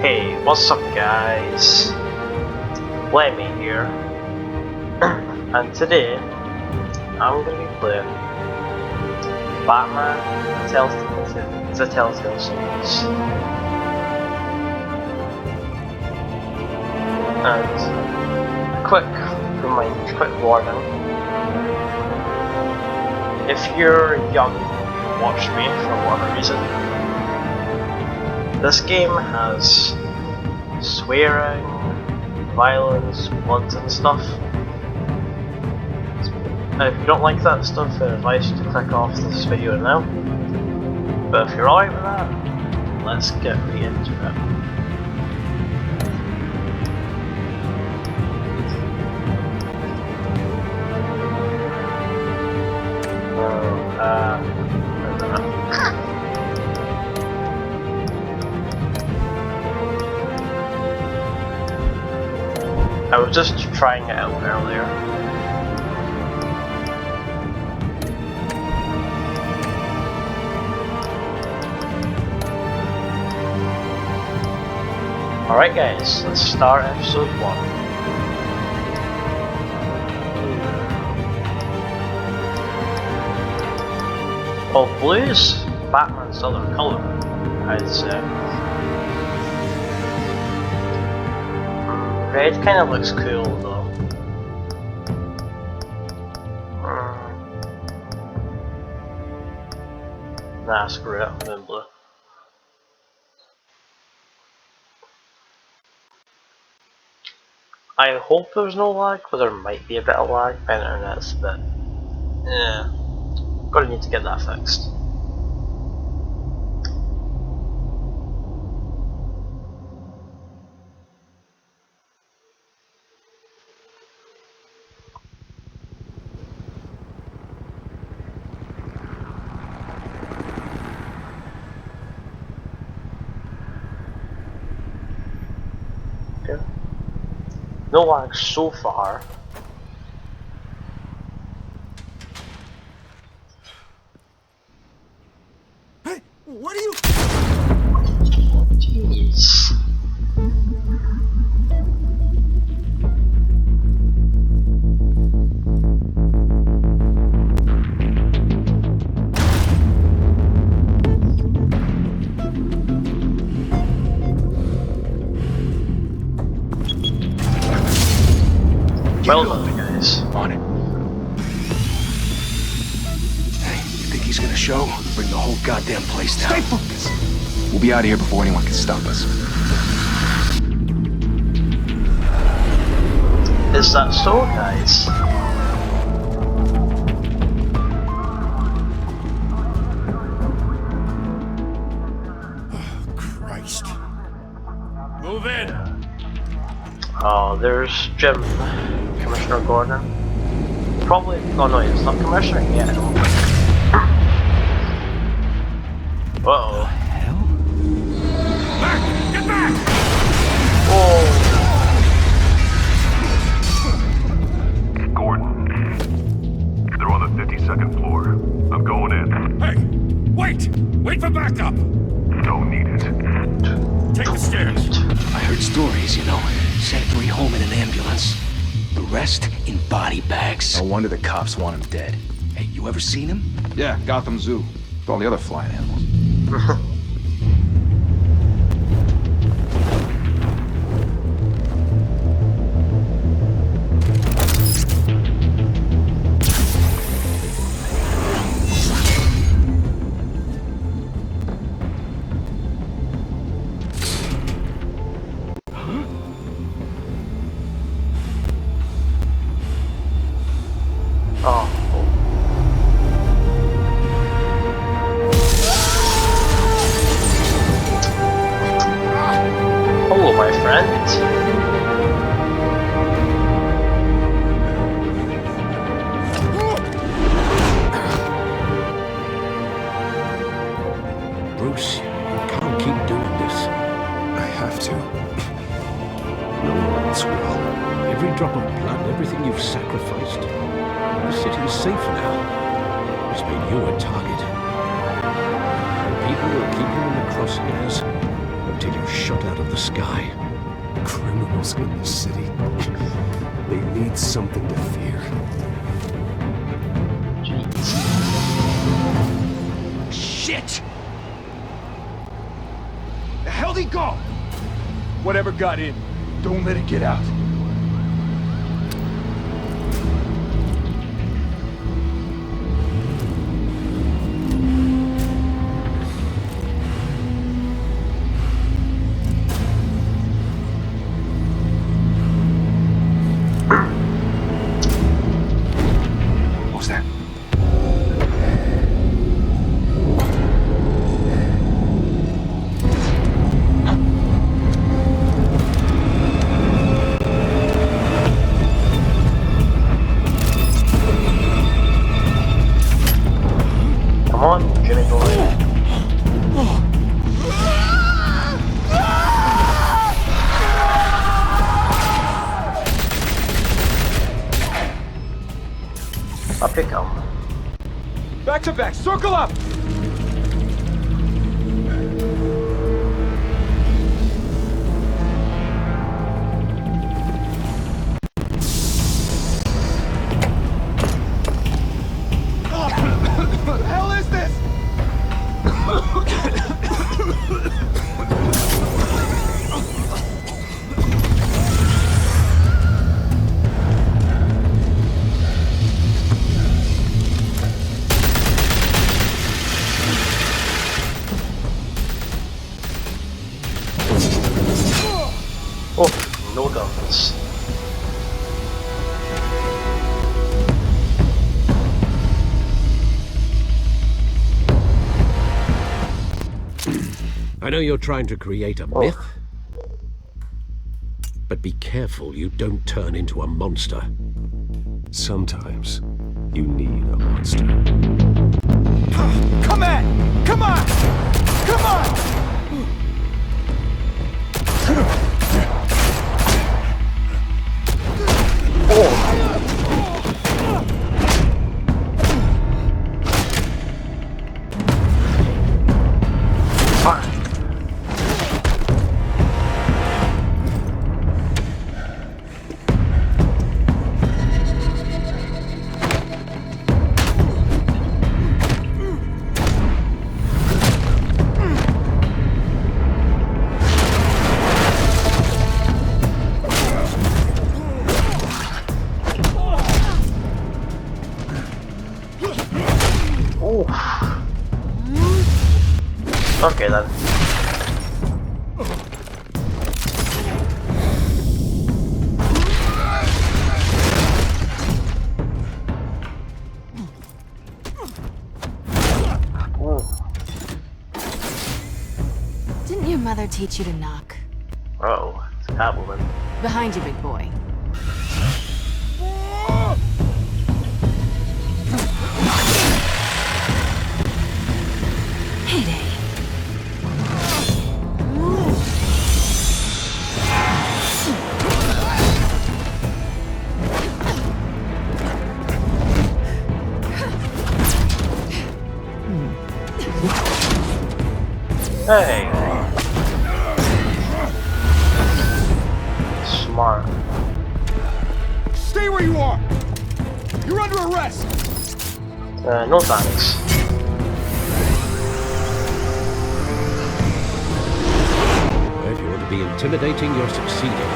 Hey, what's up guys? Lemmy here, and today I'm going to be playing Batman the Telltale series. And a quick warning. If you're young and watch me for whatever reason, this game has swearing, violence, blood and stuff. If you don't like that stuff, I advise you to click off this video now. But if you're alright with that, let's get right into it. I was just trying it out earlier. Alright guys, let's start episode 1. Well, blue's Batman's other colour, I'd say. Red kind of looks cool though. Nah, screw it, I'm doing blue. I hope there's no lag, but there might be a bit of lag. My internet's a bit... yeah. Gonna need to get that fixed. Okay. No lag so far. Hey, what are you? Jeez. Well done, guys. On it. Hey, you think he's gonna show? Bring the whole goddamn place down. Stay focused. We'll be out of here before anyone can stop us. Is that so, guys? Oh, Christ. Move in. Oh, there's Jim, Commissioner Gordon. Probably. Oh no, he's not Commissioner yet. Uh oh. Hell? Back! Get back! Oh. Gordon, they're on the 52nd floor. I'm going in. Hey! Wait! Wait for backup! Don't need it. Take the stairs. I heard stories, you know. Sent 3 home in an ambulance. The rest in body bags. No wonder the cops want him dead. Hey, you ever seen him? Yeah, Gotham Zoo. With all the other flying animals. Hello, my friend. Bruce, you can't keep doing this. I have to. No one else will. Every drop of blood, everything you've sacrificed. The city is safe now. It's made you a target. And people will keep you in the crosshairs until you're shot out of the sky. Criminals in the city. They need something to fear. Shit! The hell'd he go? Whatever got in, don't let it get out. What was that? Come on, Jimmy boy. Up you come. Back to back, circle up! What the hell is this? Oh, no guns. I know you're trying to create a myth, but be careful you don't turn into a monster. Sometimes you need a monster. Come on! Come on! Come on! Okay then. Didn't your mother teach you to knock? Oh, it's Catwoman. Behind you, big boy. Heyday. Hey! Smart. Stay where you are! You're under arrest! No thanks. If you want to be intimidating, you're succeeding.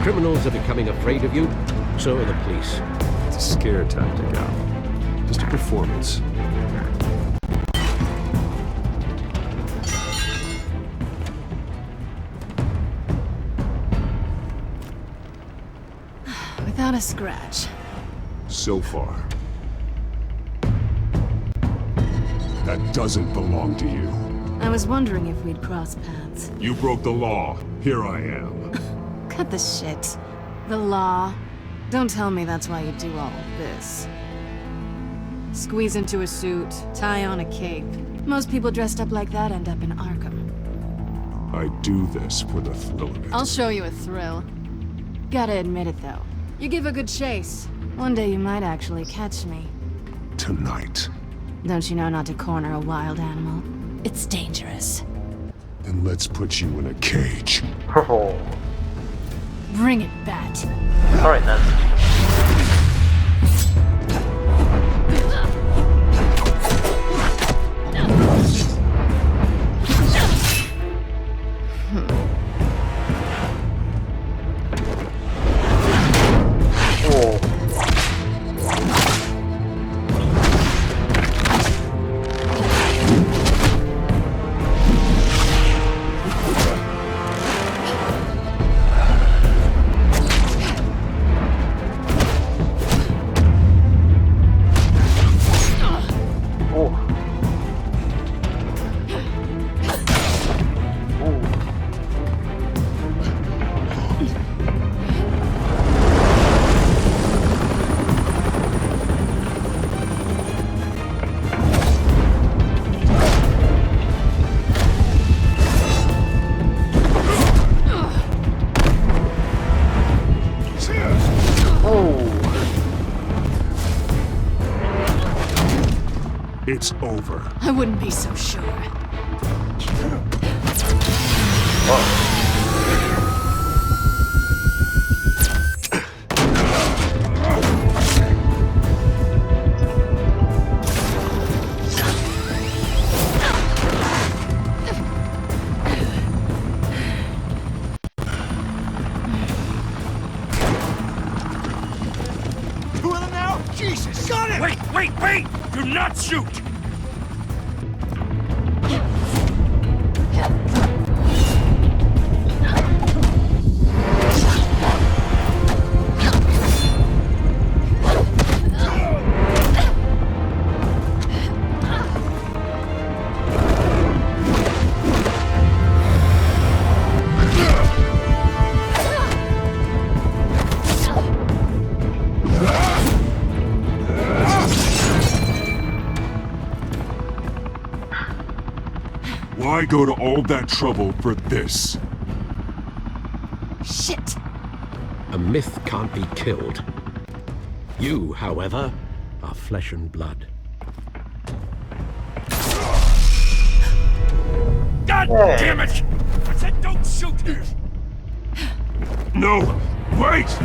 Criminals are becoming afraid of you, so are the police. It's a scare tactic, Al. Just a performance. Without a scratch. So far. That doesn't belong to you. I was wondering if we'd cross paths. You broke the law. Here I am. Cut the shit. The law. Don't tell me that's why you do all of this. Squeeze into a suit, tie on a cape. Most people dressed up like that end up in Arkham. I do this for the thrill of it. I'll show you a thrill. Gotta admit it, though. You give a good chase. One day you might actually catch me. Tonight. Don't you know not to corner a wild animal? It's dangerous. and let's put you in a cage. Oh. Bring it, Bat. Alright then. It's over. I wouldn't be so sure. Two of them now? Jesus! Got him! Wait! Do not shoot! Why go to all that trouble for this? Shit! A myth can't be killed. You, however, are flesh and blood. God damn it! I said don't shoot! No! Wait!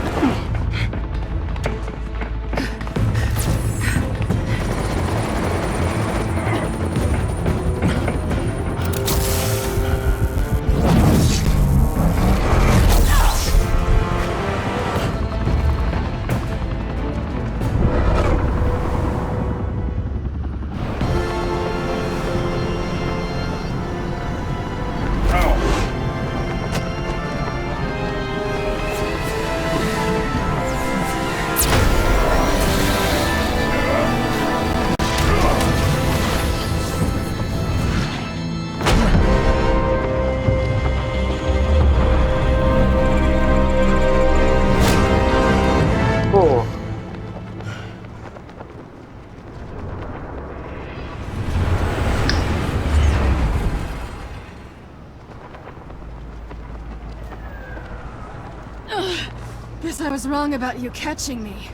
Guess I was wrong about you catching me.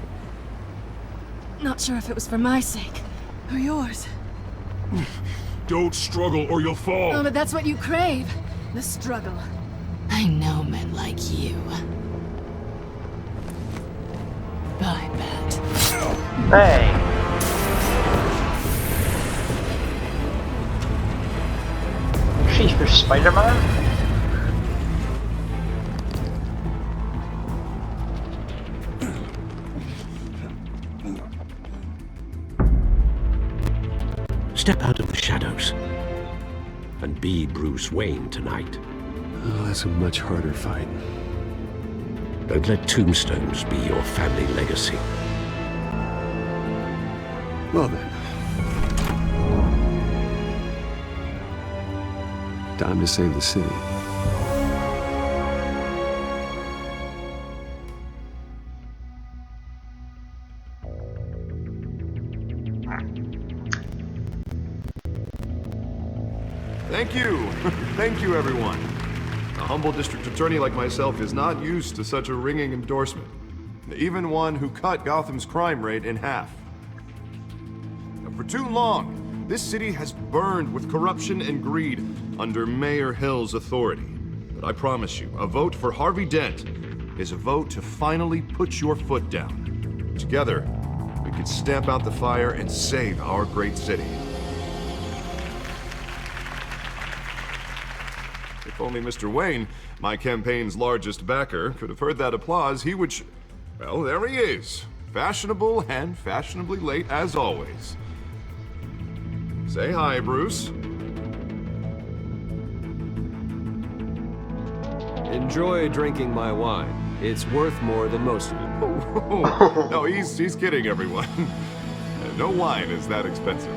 Not sure if it was for my sake, or yours. Don't struggle or you'll fall! Oh, but that's what you crave. The struggle. I know men like you. Bye, Bat. Hey! She's for Spider-Man? Step out of the shadows and be Bruce Wayne tonight. Oh, that's a much harder fight. Don't let tombstones be your family legacy. Well then. Time to save the city. Thank you. Thank you, everyone. A humble district attorney like myself is not used to such a ringing endorsement. Even one who cut Gotham's crime rate in half. For too long, This city has burned with corruption and greed under Mayor Hill's authority. But I promise you, a vote for Harvey Dent is a vote to finally put your foot down. Together, we can stamp out the fire and save our great city. If only Mr. Wayne, my campaign's largest backer, could have heard that applause, he would well, there he is. Fashionable and fashionably late as always. Say hi, Bruce. Enjoy drinking my wine. It's worth more than most of you. No, he's kidding, everyone. No wine is that expensive.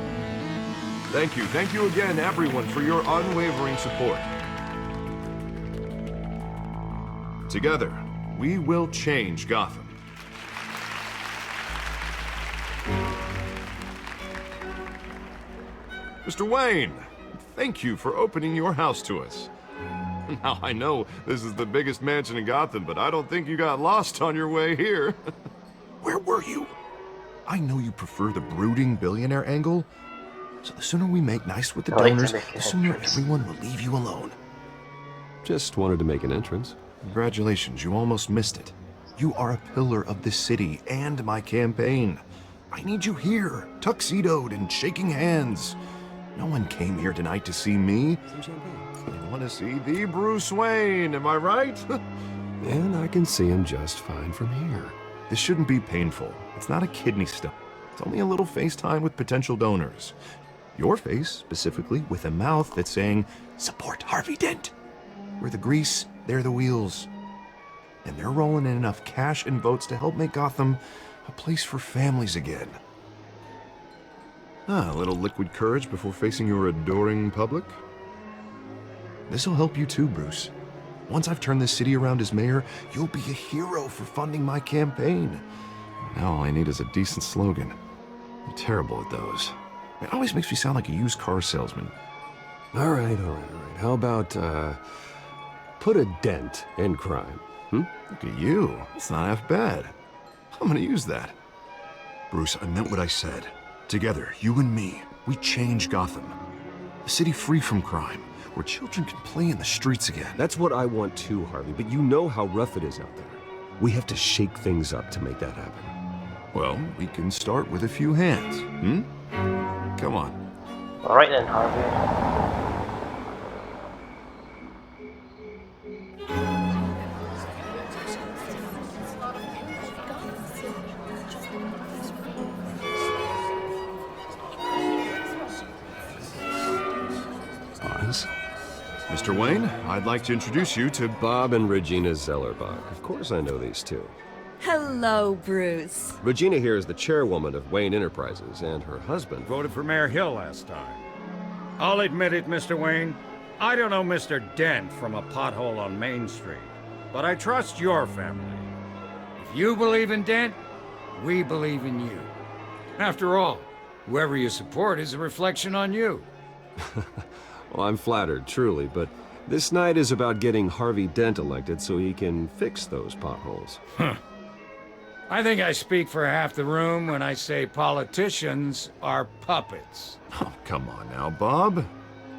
Thank you again, everyone, for your unwavering support. Together, we will change Gotham. Mr. Wayne, thank you for opening your house to us. Now, I know this is the biggest mansion in Gotham, but I don't think you got lost on your way here. Where were you? I know you prefer the brooding billionaire angle, so the sooner we make nice with the donors, the sooner everyone will leave you alone. Just wanted to make an entrance. Congratulations, you almost missed it. You are a pillar of this city and my campaign. I need you here, tuxedoed and shaking hands. No one came here tonight to see me. They want to see the Bruce Wayne, am I right? And I can see him just fine from here. This shouldn't be painful. It's not a kidney stone. It's only a little FaceTime with potential donors. Your face, specifically, with a mouth that's saying, support Harvey Dent. We're the grease, they're the wheels. And they're rolling in enough cash and votes to help make Gotham a place for families again. A little liquid courage before facing your adoring public. This'll help you too, Bruce. Once I've turned this city around as mayor, you'll be a hero for funding my campaign. Now all I need is a decent slogan. I'm terrible at those. It always makes me sound like a used car salesman. All right. How about, put a dent in crime, Look at you. It's not half bad. I'm gonna use that. Bruce, I meant what I said. Together, you and me, we change Gotham. A city free from crime, where children can play in the streets again. That's what I want too, Harvey, but you know how rough it is out there. We have to shake things up to make that happen. Well, we can start with a few hands, Come on. Alright then, Harvey. Mr. Wayne, I'd like to introduce you to Bob and Regina Zellerbach. Of course I know these two. Hello, Bruce. Regina here is the chairwoman of Wayne Enterprises, and her husband Voted for Mayor Hill last time. I'll admit it, Mr. Wayne. I don't know Mr. Dent from a pothole on Main Street, but I trust your family. If you believe in Dent, we believe in you. After all, whoever you support is a reflection on you. Well, I'm flattered, truly, but this night is about getting Harvey Dent elected so he can fix those potholes. I think I speak for half the room when I say politicians are puppets. Oh, come on now, Bob.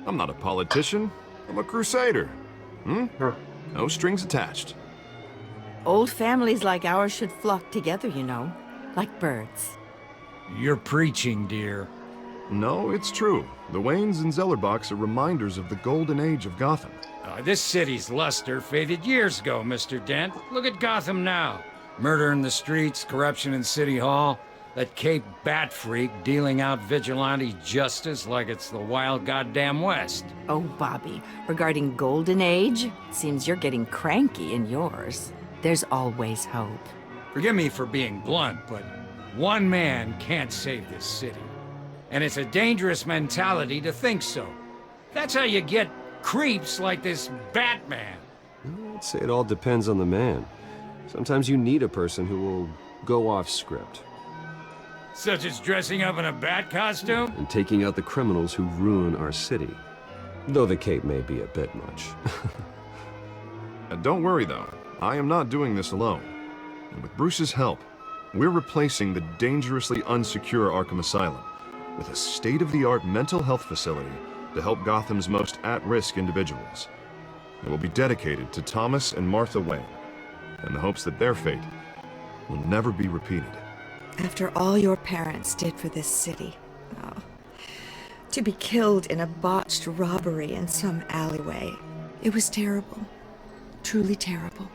I'm not a politician. I'm a crusader. No strings attached. Old families like ours should flock together, you know, like birds. You're preaching, dear. No, it's true. The Waynes and Zellerbachs are reminders of the golden age of Gotham. This city's luster faded years ago, Mr. Dent. Look at Gotham now. Murder in the streets, corruption in City Hall, that Cape Bat freak dealing out vigilante justice like it's the wild goddamn West. Oh, Bobby, regarding Golden Age, seems you're getting cranky in yours. There's always hope. Forgive me for being blunt, but one man can't save this city. And it's a dangerous mentality to think so. That's how you get creeps like this Batman. I'd say it all depends on the man. Sometimes you need a person who will go off script. Such as dressing up in a bat costume? And taking out the criminals who ruin our city. Though the cape may be a bit much. Don't worry, though. I am not doing this alone. And with Bruce's help, we're replacing the dangerously unsecure Arkham Asylum with a state-of-the-art mental health facility to help Gotham's most at-risk individuals. It will be dedicated to Thomas and Martha Wayne, in the hopes that their fate will never be repeated. After all your parents did for this city, oh, to be killed in a botched robbery in some alleyway, it was terrible. Truly terrible.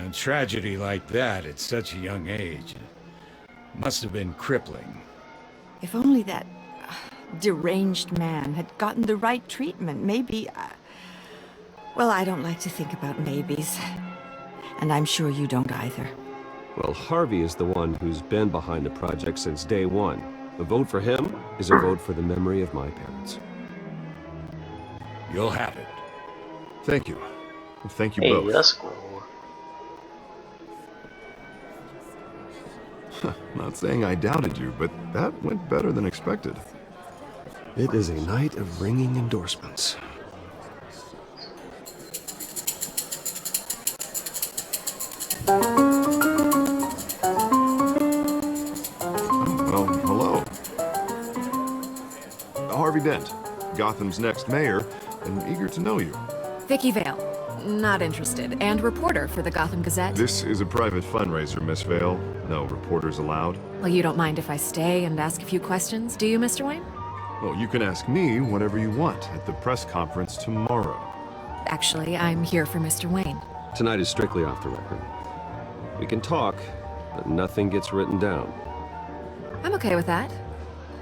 A tragedy like that at such a young age must have been crippling. If only that deranged man had gotten the right treatment, maybe... well, I don't like to think about maybes. And I'm sure you don't either. Well, Harvey is the one who's been behind the project since day one. A vote for him is a vote for the memory of my parents. You'll have it. Thank you. And thank you Hey, both. that's cool. Not saying I doubted you, but that went better than expected. It is a night of ringing endorsements. Well, hello. Harvey Dent, Gotham's next mayor, and eager to know you. Vicky Vale. Not interested. And reporter for the Gotham Gazette. This is a private fundraiser, Miss Vale. No reporters allowed. Well, you don't mind if I stay and ask a few questions, do you, Mr. Wayne? Well, you can ask me whatever you want at the press conference tomorrow. Actually, I'm here for Mr. Wayne. Tonight is strictly off the record. We can talk, but nothing gets written down. I'm okay with that.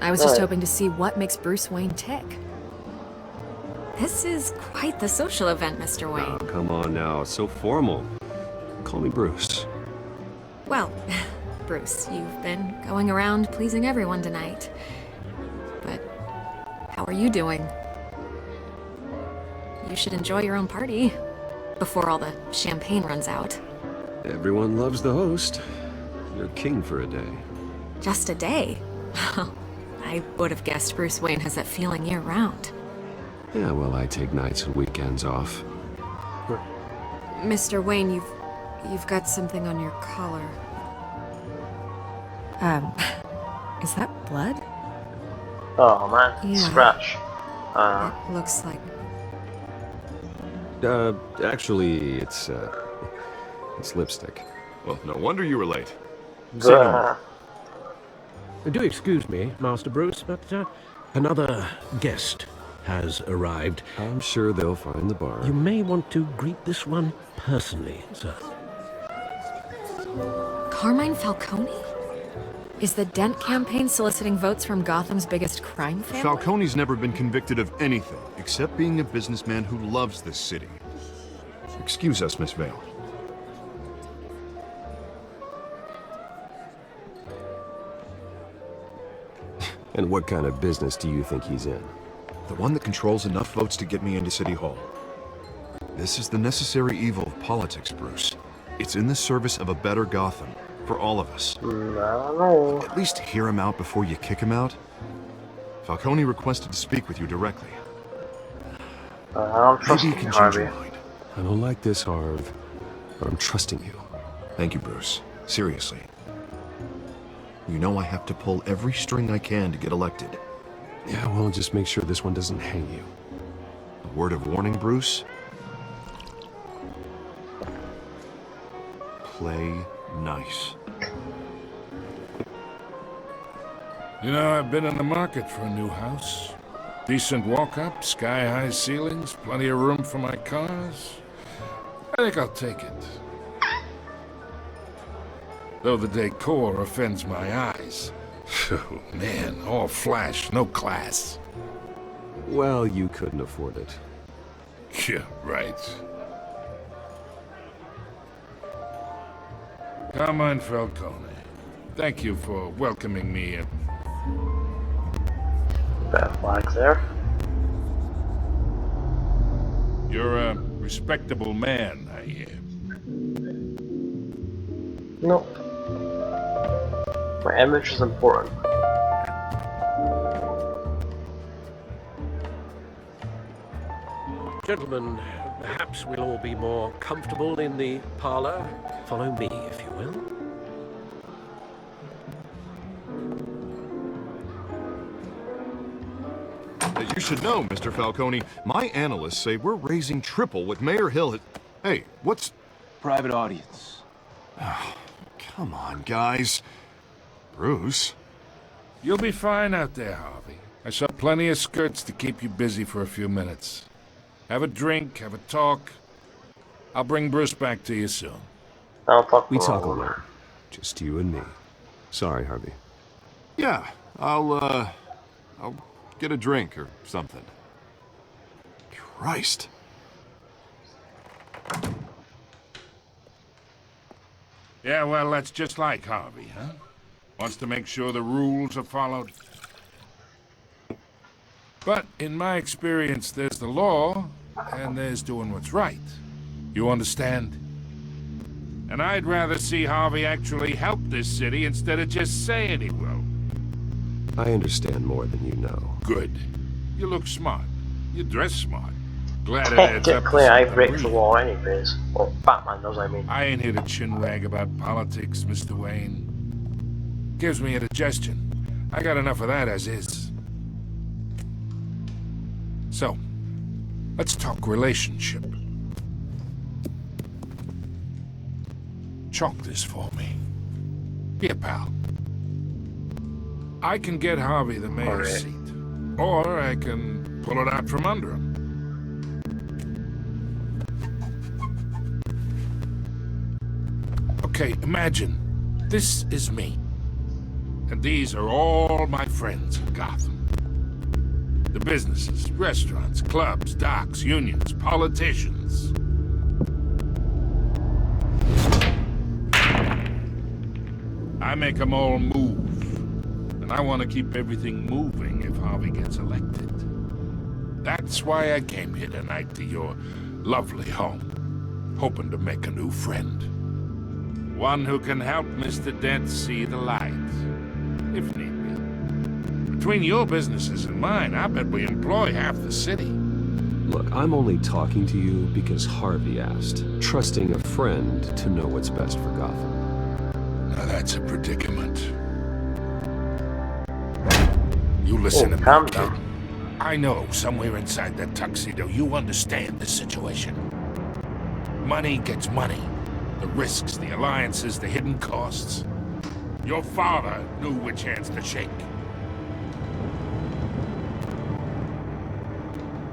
I was just hoping to see what makes Bruce Wayne tick. This is quite the social event, Mr. Wayne. Oh, come on now, it's so formal. Call me Bruce. Well, Bruce, you've been going around pleasing everyone tonight. But how are you doing? You should enjoy your own party before all the champagne runs out. Everyone loves the host. You're king for a day. Just a day? I would have guessed Bruce Wayne has that feeling year-round. Yeah, well, I take nights and weekends off. Mr. Wayne, you've got something on your collar. Is that blood? Oh man, Yeah. scratch. It looks like... Actually, it's lipstick. Well, no wonder you were late. Say no more. Do excuse me, Master Bruce, but another guest has arrived. I'm sure they'll find the bar. You may want to greet this one personally, sir. Carmine Falcone? Is the Dent campaign soliciting votes from Gotham's biggest crime family? Falcone's never been convicted of anything except being a businessman who loves this city. Excuse us, Miss Vale. And what kind of business do you think he's in? The one that controls enough votes to get me into City Hall. This is the necessary evil of politics, Bruce. It's in the service of a better Gotham, for all of us. I don't know. At least hear him out before you kick him out. Falcone requested to speak with you directly. I don't Maybe trust you you, can change Harvey. your mind. I don't like this, Harv, but I'm trusting you. Thank you, Bruce. Seriously. You know I have to pull every string I can to get elected. Yeah, well, just make sure this one doesn't hang you. A word of warning, Bruce? Play nice. You know, I've been in the market for a new house. Decent walk-up, sky-high ceilings, plenty of room for my cars. I think I'll take it. Though the decor offends my eyes. Oh, man, all flash, no class. Well, you couldn't afford it. Yeah, right. Carmine Falcone, thank you for welcoming me in. Bad flags there. You're a respectable man, I hear. No. My image is important. Gentlemen, perhaps we'll all be more comfortable in the parlor. Follow me, if you will. should know, Mr. Falcone. My analysts say we're raising triple what Mayor Hill had... Hey, what's... Private audience. Come on, guys. Bruce? You'll be fine out there, Harvey. I saw plenty of skirts to keep you busy for a few minutes. Have a drink, have a talk. I'll bring Bruce back to you soon. We talk alone. Just you and me. Sorry, Harvey. Yeah, I'll get a drink or something. Christ. Yeah, well, that's just like Harvey, huh? Wants to make sure the rules are followed. But in my experience, there's the law, and there's doing what's right. You understand? And I'd rather see Harvey actually help this city instead of just saying he will. I understand more than you know. Good. You look smart. You dress smart. Glad it adds up. Technically, I break the law anyways. Well, Batman does, I mean. I ain't here to chinwag about politics, Mr. Wayne. Gives me indigestion. I got enough of that as is. So, let's talk relationship. Chalk this for me. Be a pal. I can get Harvey the mayor's seat, or I can pull it out from under him. Okay, imagine this is me, and these are all my friends in Gotham. The businesses, restaurants, clubs, docks, unions, politicians. I make them all move. And I want to keep everything moving if Harvey gets elected. That's why I came here tonight to your lovely home, hoping to make a new friend. One who can help Mr. Dent see the light, if need be. Between your businesses and mine, I bet we employ half the city. Look, I'm only talking to you because Harvey asked, trusting a friend to know what's best for Gotham. Now that's a predicament. You listen to me, kid. I know somewhere inside that tuxedo you understand the situation. Money gets money. The risks, the alliances, the hidden costs. Your father knew which hands to shake.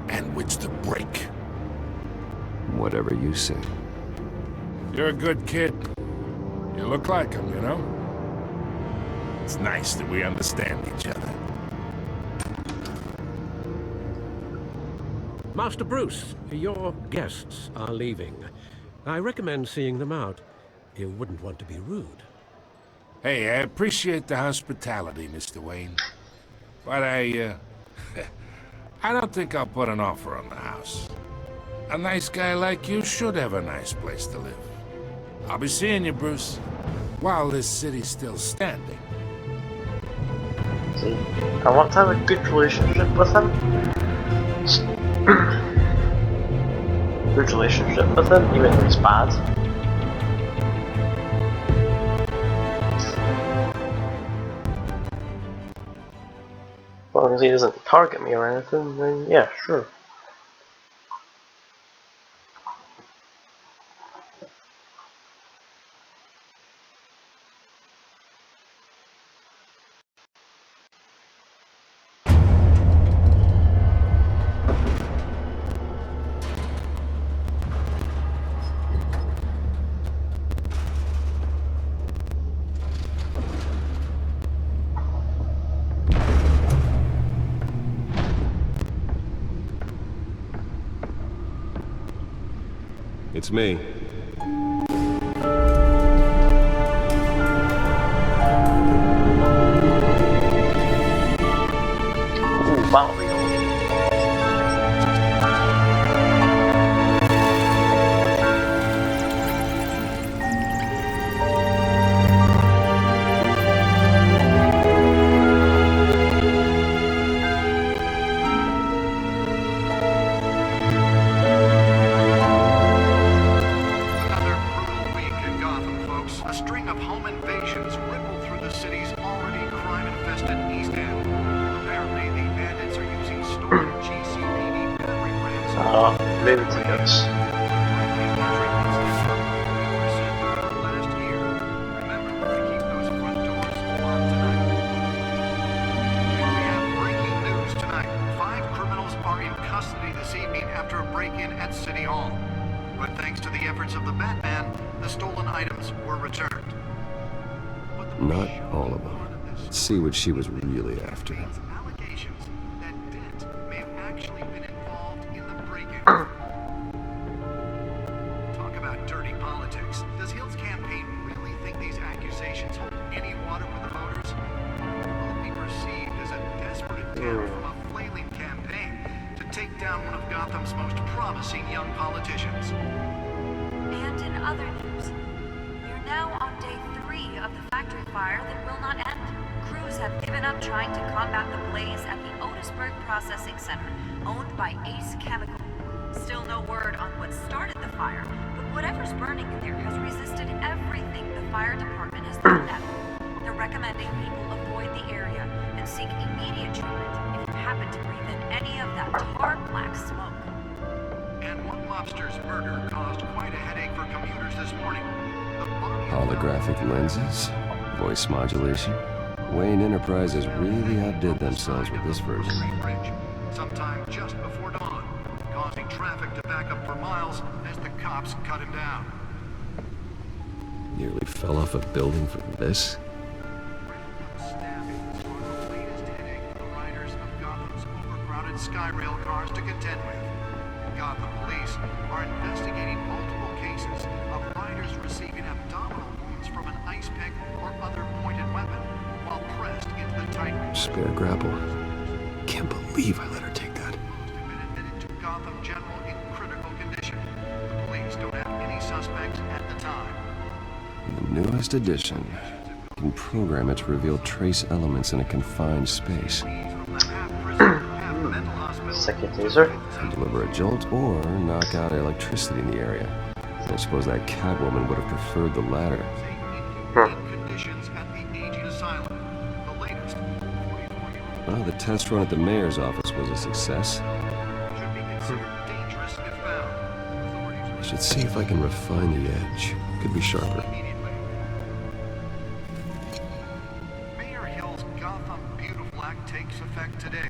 And which to break. Whatever you say. You're a good kid. You look like him, you know? It's nice that we understand each other. Master Bruce, your guests are leaving. I recommend seeing them out. You wouldn't want to be rude. Hey, I appreciate the hospitality, Mr. Wayne. But I don't think I'll put an offer on the house. A nice guy like you should have a nice place to live. I'll be seeing you, Bruce, while this city's still standing. See, I want to have a good relationship with him. Good relationship with him, even though he's bad. As long as he doesn't target me or anything, then yeah, sure. It's me. Movie tickets. After a break-in at City Hall. But thanks to the efforts of the Batman, the stolen items were returned. Not all of them. Let's see what she was really after. Allegations that Dent may have actually been involved in the break-in. Talk about dirty politics. Does Hill's campaign really think these accusations hold any water with the voters? Will it be perceived as a desperate attempt from a flailing campaign to take down one of Gotham's most promising young politicians? And in other news, we're now on day 3 of the factory fire that will not end. Crews have given up trying to combat the blaze at the Otisburg Processing Center, owned by Ace Chemical. Still no word on what started the fire, but whatever's burning in there has resisted everything the fire department has thrown at it. They're recommending people avoid the area and seek immediate treatment if you happen to breathe in any of that tar black smoke. And one lobster's murder caused quite a headache for commuters this morning. Holographic lenses, voice modulation. Wayne Enterprises really outdid themselves with this version. Sometime just before dawn, causing traffic to back up for miles as the cops cut him down. Nearly fell off a building for this? Staffing is one of the latest headache for the riders of Gotham's overcrowded Skyrail cars to contend with. Gotham police are investigating multiple cases of riders receiving abdominal wounds from an ice pick or other pointed weapon while pressed into the tight... Spare grapple. Can't believe I let her take that. ...have been admitted to Gotham General in critical condition. The police don't have any suspects at the time. The newest edition can program it to reveal trace elements in a confined space. Second taser. And deliver a jolt or knock out electricity in the area. I suppose that Catwoman would have preferred the latter. Well, the test run at the mayor's office was a success. I should see if I can refine the edge. Could be sharper. Mayor Hill's Gotham Beautiful Act takes effect today,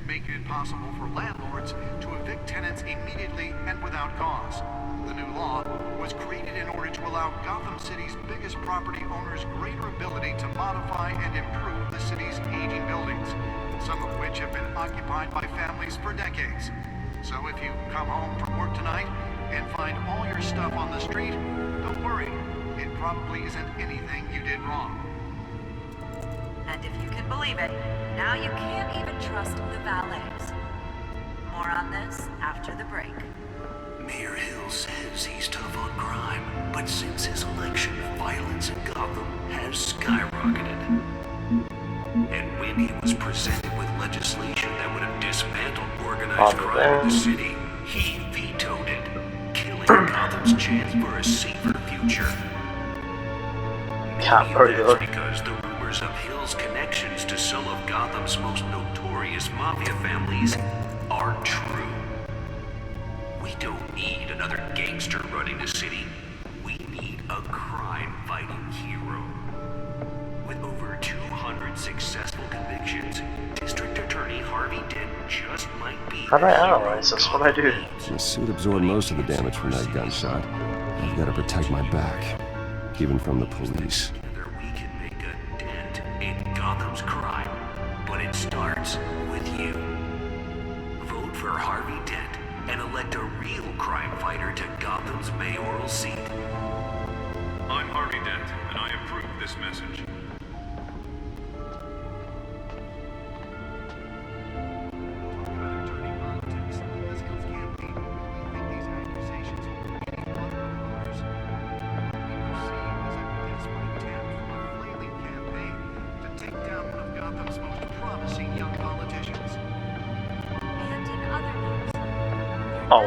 making it possible for landlords to evict tenants immediately and without cause. The new law was created in order to allow Gotham City's biggest property owners greater ability to modify and improve the city's aging buildings, some of which have been occupied by families for decades. So if you come home from work tonight and find all your stuff on the street, don't worry. It probably isn't anything you did wrong. And if you can believe it, now you can't even trust the valets. More on this after the break. Mayor Hill says he's tough on crime, but since his election, violence in Gotham has skyrocketed. And when he was presented with legislation that would have dismantled organized crime in the city, he vetoed it, killing Gotham's chance for a safer future. Maybe that's because the rumors of Hill's connections to some of Gotham's most notorious mafia families are true. We don't need another gangster running the city. We need a crime-fighting hero. With over 200 successful convictions, District Attorney Harvey Dent just might be... How do I analyze this? What do I do? The suit absorbed most of the damage from that gunshot. I've got to protect my back, even from the police. Together we can make a dent in Gotham's crime, but it starts with you. Vote for Harvey Dent and elect a real crime fighter to Gotham's mayoral seat. I'm Harvey Dent, and I approve this message. Oh.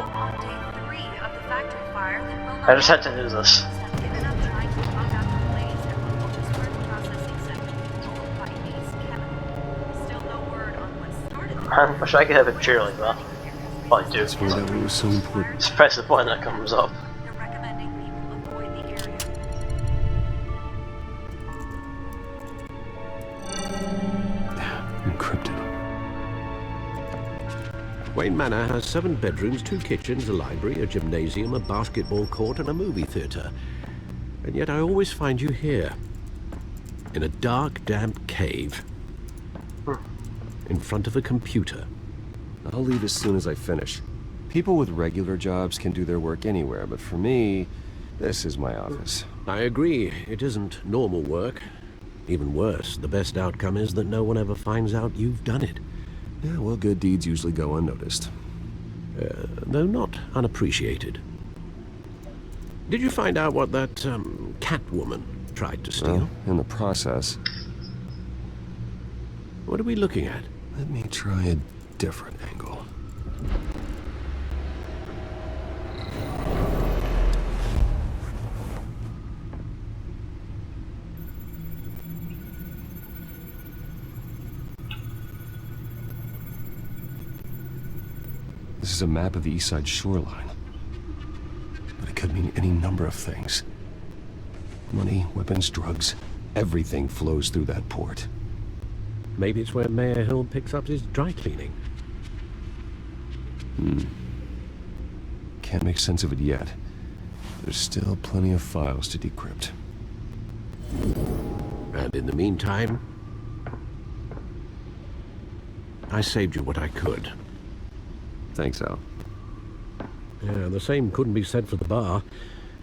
I just had to do this. I wish I could have a cheer like that. I do. That's where that was so important. Just press the button that comes up. They're recommending people avoid the area. Encrypted. Wayne Manor has 7 bedrooms, 2 kitchens, a library, a gymnasium, a basketball court, and a movie theatre. And yet I always find you here. In a dark, damp cave. In front of a computer. I'll leave as soon as I finish. People with regular jobs can do their work anywhere, but for me, this is my office. I agree. It isn't normal work. Even worse, the best outcome is that no one ever finds out you've done it. Yeah, well, good deeds usually go unnoticed. Though not unappreciated. Did you find out what that, cat woman tried to steal? Well, in the process. What are we looking at? Let me try a different angle. This is a map of the East Side shoreline. But it could mean any number of things. Money, weapons, drugs, everything flows through that port. Maybe it's where Mayor Hill picks up his dry cleaning. Can't make sense of it yet. There's still plenty of files to decrypt. And in the meantime, I saved you what I could. Thanks, Al. Yeah, the same couldn't be said for the bar.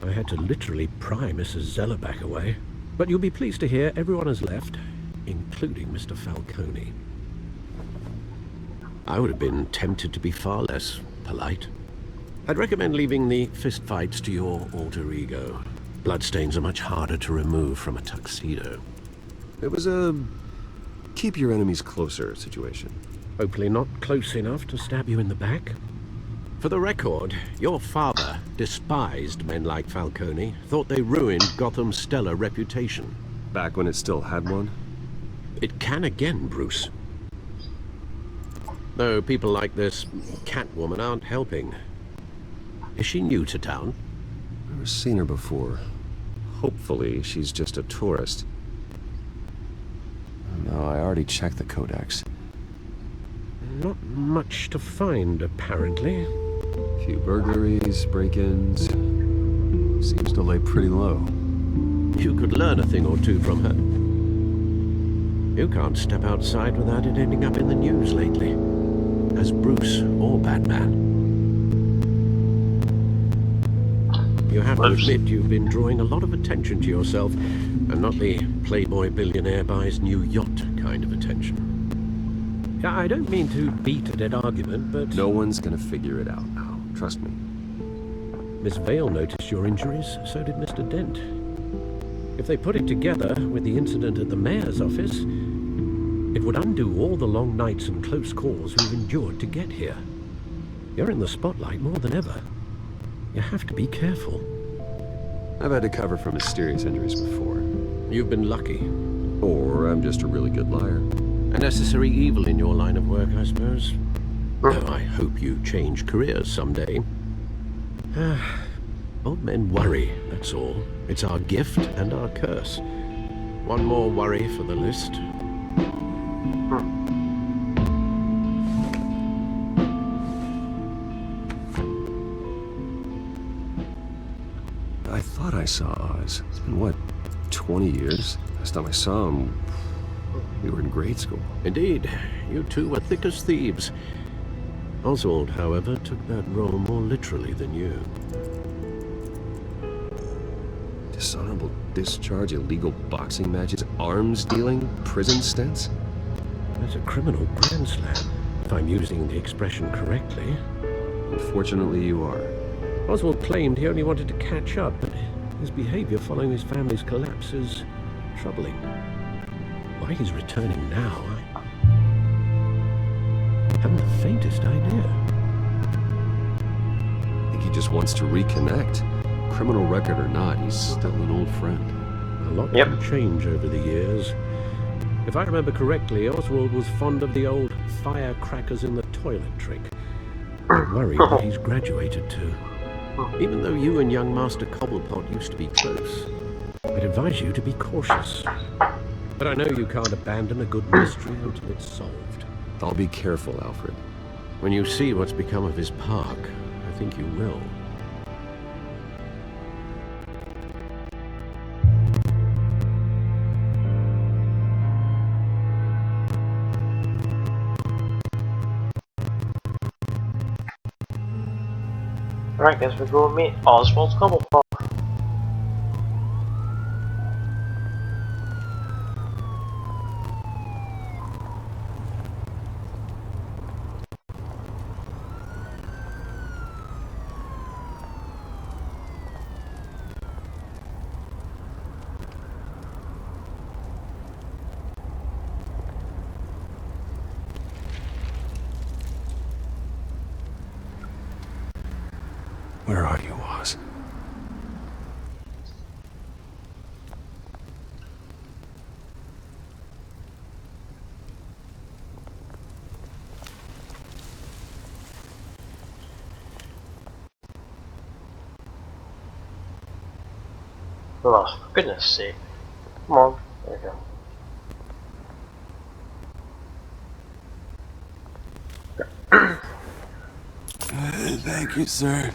I had to literally pry Mrs. Zeller back away. But you'll be pleased to hear everyone has left, including Mr. Falcone. I would have been tempted to be far less polite. I'd recommend leaving the fistfights to your alter ego. Bloodstains are much harder to remove from a tuxedo. It was a keep your enemies closer situation. Hopefully not close enough to stab you in the back. For the record, your father despised men like Falcone, thought they ruined Gotham's stellar reputation. Back when it still had one? It can again, Bruce. Though people like this Catwoman aren't helping. Is she new to town? Never seen her before. Hopefully she's just a tourist. No, I already checked the codex. Not much to find, apparently. A few burglaries, break-ins. Seems to lay pretty low. You could learn a thing or two from her. You can't step outside without it ending up in the news lately. As Bruce or Batman. You have to admit you've been drawing a lot of attention to yourself, and not the playboy billionaire buys new yacht kind of attention. I don't mean to beat a dead argument, but... No one's gonna figure it out now. Trust me. Miss Vale noticed your injuries, so did Mr. Dent. If they put it together with the incident at the mayor's office, it would undo all the long nights and close calls we've endured to get here. You're in the spotlight more than ever. You have to be careful. I've had to cover for mysterious injuries before. You've been lucky. Or I'm just a really good liar. A necessary evil in your line of work, I suppose. Though I hope you change careers someday. Old men worry, that's all. It's our gift and our curse. One more worry for the list. I thought I saw Oz. It's been, what, 20 years? Last time I saw him, we were in grade school. Indeed, you two were thick as thieves. Oswald, however, took that role more literally than you. Dishonorable discharge, illegal boxing matches, arms dealing, prison stints? That's a criminal grand slam, if I'm using the expression correctly. Unfortunately, you are. Oswald claimed he only wanted to catch up, but his behavior following his family's collapse is troubling. Why he's returning now, I haven't the faintest idea. I think he just wants to reconnect. Criminal record or not, he's still an old friend. A lot can change over the years. If I remember correctly, Oswald was fond of the old firecrackers in the toilet trick. I'm worried that he's graduated too. Even though you and young Master Cobblepot used to be close, I'd advise you to be cautious. But I know you can't abandon a good mystery until it's solved. I'll be careful, Alfred. When you see what's become of his park, I think you will. Right, guess we're going to meet Oswald's Cobblepot. Where are you, Oz? Oh, for goodness sake. Come on, there we go. Thank you, sir.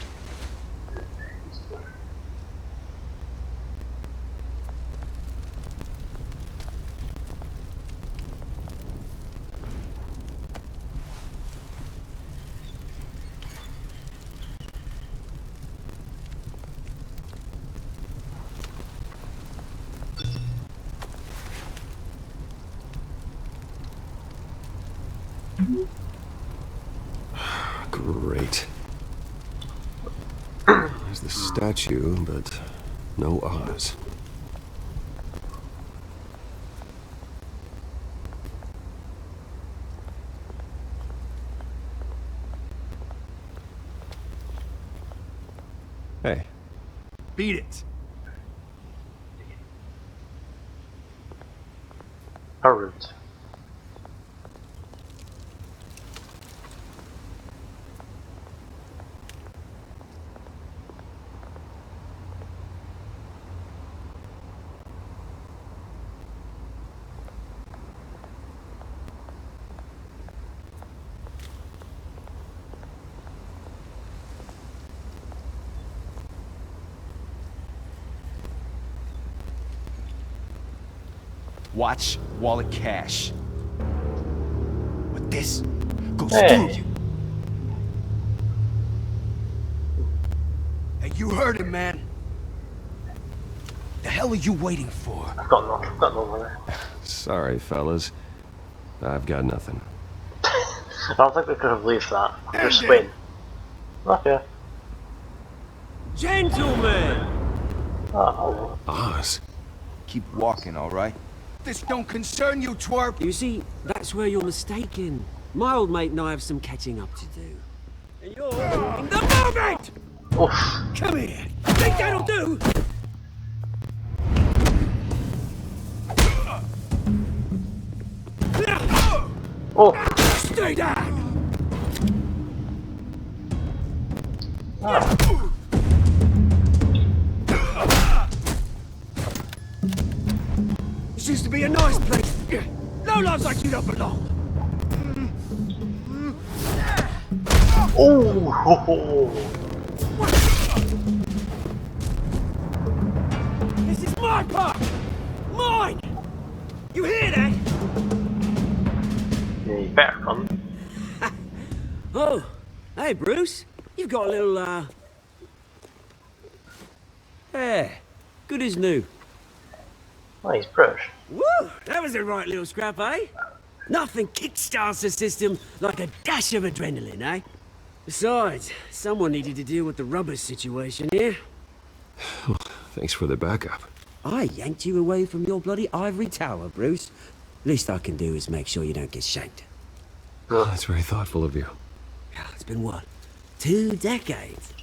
Great. There's the statue, but no Oz. Hey. Beat it. Hurried. Watch wallet cash. With this goes Hey. through you. Hey, you heard him, man. The hell are you waiting for? I've got no money. Sorry, fellas. I've got nothing. I don't think we could have believed that. Just win. Okay. Gentlemen! Oh. Oz? Keep walking, all right? This don't concern you, twerp! You see, that's where you're mistaken. My old mate and I have some catching up to do. And you're in the moment! Oof. Come here! Think that'll do? Oh. Stay down! Ah. This used to be a nice place. No lives like you don't belong. Oh. Ho, ho. This is my park! Mine! You hear that? Yeah, you better run. Oh, hey Bruce. You've got a little, Yeah, good as new. Nice brush. Woo! That was a right little scrap, eh? Nothing kickstarts the system like a dash of adrenaline, eh? Besides, someone needed to deal with the rubber situation here. Thanks for the backup. I yanked you away from your bloody ivory tower, Bruce. Least I can do is make sure you don't get shanked. Oh, that's very thoughtful of you. It's been what? 2 decades?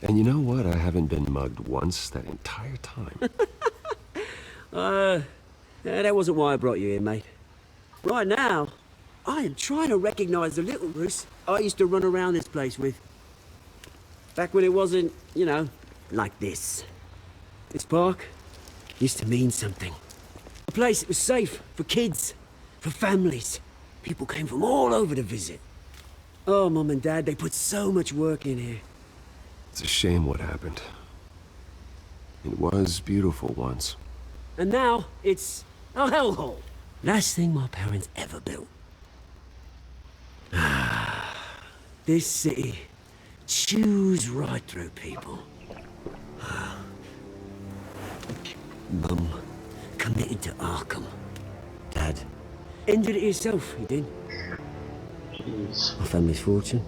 And you know what? I haven't been mugged once that entire time. That wasn't why I brought you here, mate. Right now, I am trying to recognize the little Bruce I used to run around this place with. Back when it wasn't, you know, like this. This park used to mean something. A place that was safe for kids, for families. People came from all over to visit. Oh, Mum and Dad, they put so much work in here. It's a shame what happened. It was beautiful once. And now, it's a hellhole. Last thing my parents ever built. This city chews right through people. Mum committed to Arkham. Dad ended it himself, he did. Jeez. My family's fortune.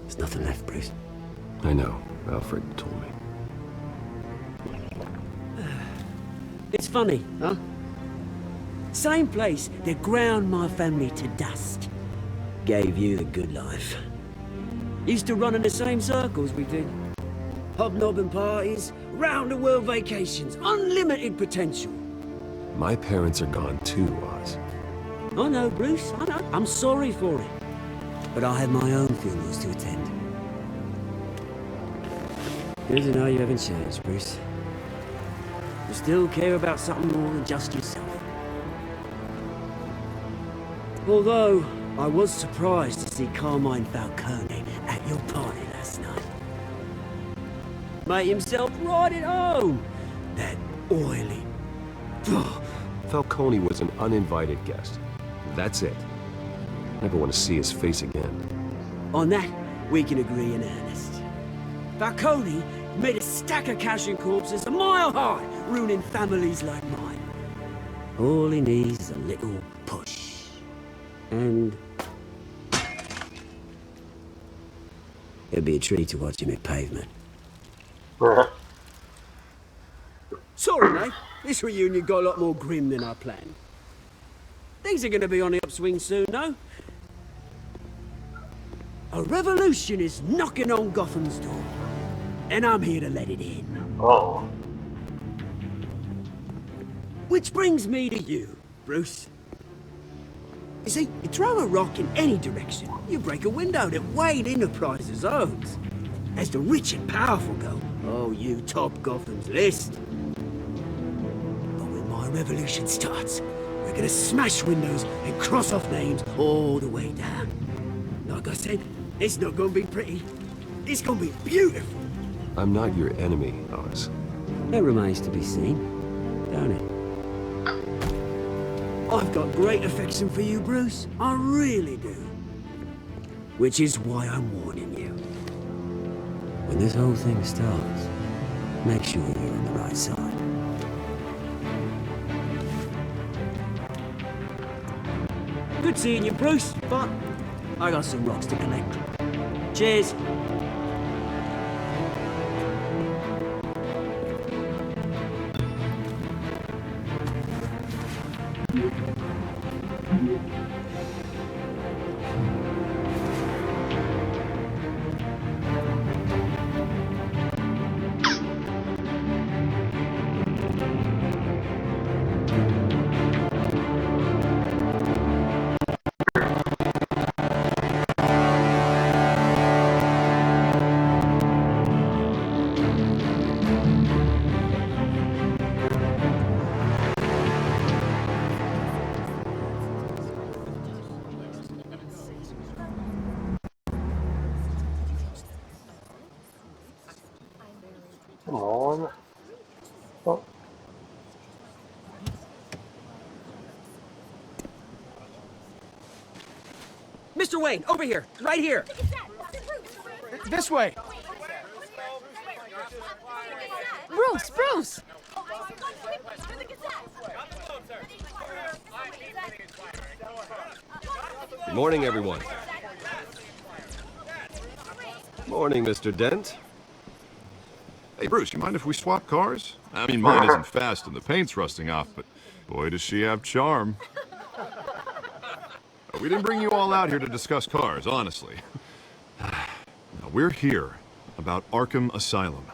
There's nothing left, Bruce. I know. Alfred told me. It's funny, huh? Same place that ground my family to dust. Gave you the good life. Used to run in the same circles we did. Hobnobbing parties, round-the-world vacations, unlimited potential. My parents are gone too, Oz. I know, Bruce, I know. I'm sorry for it. But I have my own funerals to attend. Good to know you haven't changed, Bruce. You still care about something more than just yourself. Although, I was surprised to see Carmine Falcone at your party last night. Made himself right at home. That oily... Falcone was an uninvited guest. That's it. Never want to see his face again. On that, we can agree in earnest. Falcone made a stack of cash and corpses a mile high, ruining families like mine. All he needs is a little push. And... it'd be a treat to watch him hit pavement. Sorry, mate. This reunion got a lot more grim than I planned. Things are gonna be on the upswing soon, no? A revolution is knocking on Gotham's door. And I'm here to let it in. Oh. Which brings me to you, Bruce. You see, you throw a rock in any direction, you break a window that Wayne Enterprises owns. As the rich and powerful go, oh, you top Gotham's list. But when my revolution starts, we're gonna smash windows and cross off names all the way down. Like I said, it's not gonna be pretty. It's gonna be beautiful. I'm not your enemy, Oz. That remains to be seen, don't it? I've got great affection for you, Bruce. I really do. Which is why I'm warning you. When this whole thing starts, make sure you're on the right side. Good seeing you, Bruce, but I got some rocks to collect. Cheers. Come on. Oh. Mr. Wayne, over here, right here. This way. Bruce, Bruce! Good morning, everyone. Morning, Mr. Dent. Hey, Bruce, you mind if we swap cars? I mean, mine isn't fast and the paint's rusting off, but boy, does she have charm. We didn't bring you all out here to discuss cars, honestly. No, we're here about Arkham Asylum.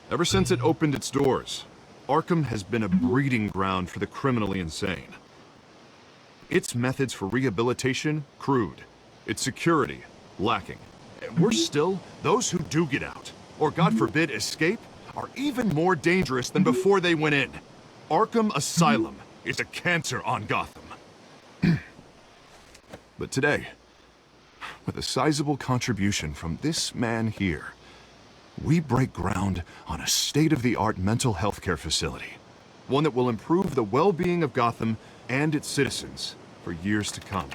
Ever since it opened its doors, Arkham has been a breeding ground for the criminally insane. Its methods for rehabilitation, crude. Its security, lacking. And worse still, those who do get out, or God forbid escape, are even more dangerous than before they went in. Arkham Asylum is a cancer on Gotham. But today, with a sizable contribution from this man here, we break ground on a state-of-the-art mental health care facility. One that will improve the well-being of Gotham and its citizens for years to come.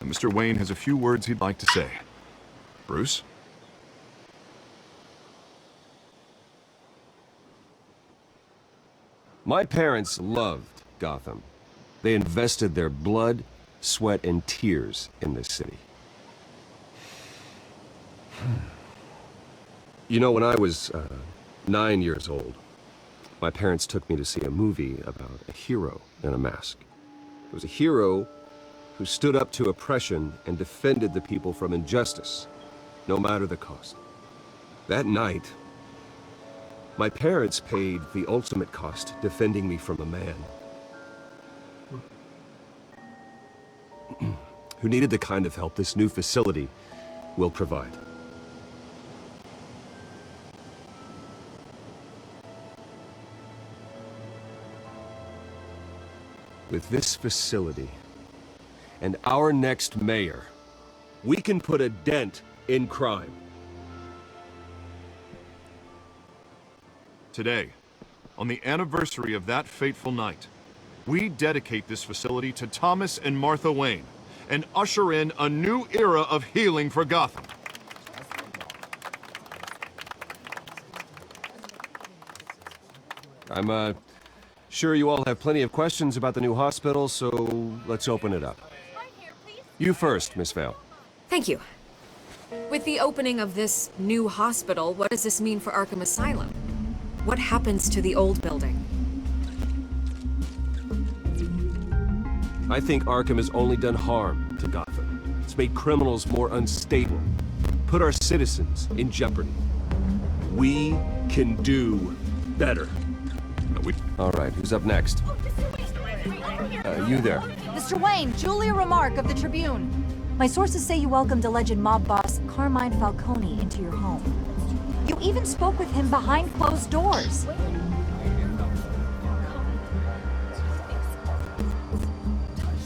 And Mr. Wayne has a few words he'd like to say. Bruce? My parents loved Gotham. They invested their blood, sweat, and tears in this city. You know, when I was 9 years old, my parents took me to see a movie about a hero in a mask. It was a hero who stood up to oppression and defended the people from injustice, no matter the cost. That night, my parents paid the ultimate cost defending me from a man who needed the kind of help this new facility will provide. With this facility and our next mayor, we can put a dent in crime. Today, on the anniversary of that fateful night, we dedicate this facility to Thomas and Martha Wayne and usher in a new era of healing for Gotham. I'm sure you all have plenty of questions about the new hospital, so let's open it up. You first, Miss Vale. Thank you. With the opening of this new hospital, what does this mean for Arkham Asylum? What happens to the old building? I think Arkham has only done harm to Gotham. It's made criminals more unstable, put our citizens in jeopardy. We can do better. All right, who's up next? You there. Mr. Wayne, Julia Remark of the Tribune. My sources say you welcomed alleged mob boss Carmine Falcone into your home. You even spoke with him behind closed doors.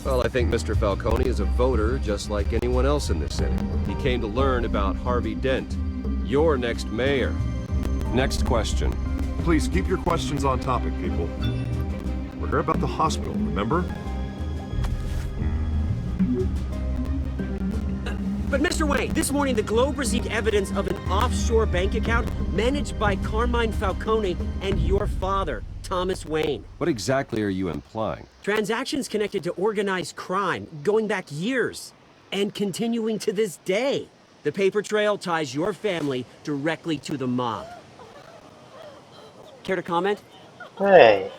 Well, I think Mr. Falcone is a voter just like anyone else in this city. He came to learn about Harvey Dent, your next mayor. Next question. Please keep your questions on topic, people. We're here about the hospital, remember? But Mr. Wayne, this morning the Globe received evidence of an offshore bank account managed by Carmine Falcone and your father, Thomas Wayne. What exactly are you implying? Transactions connected to organized crime, going back years, and continuing to this day. The paper trail ties your family directly to the mob. Care to comment? Hey.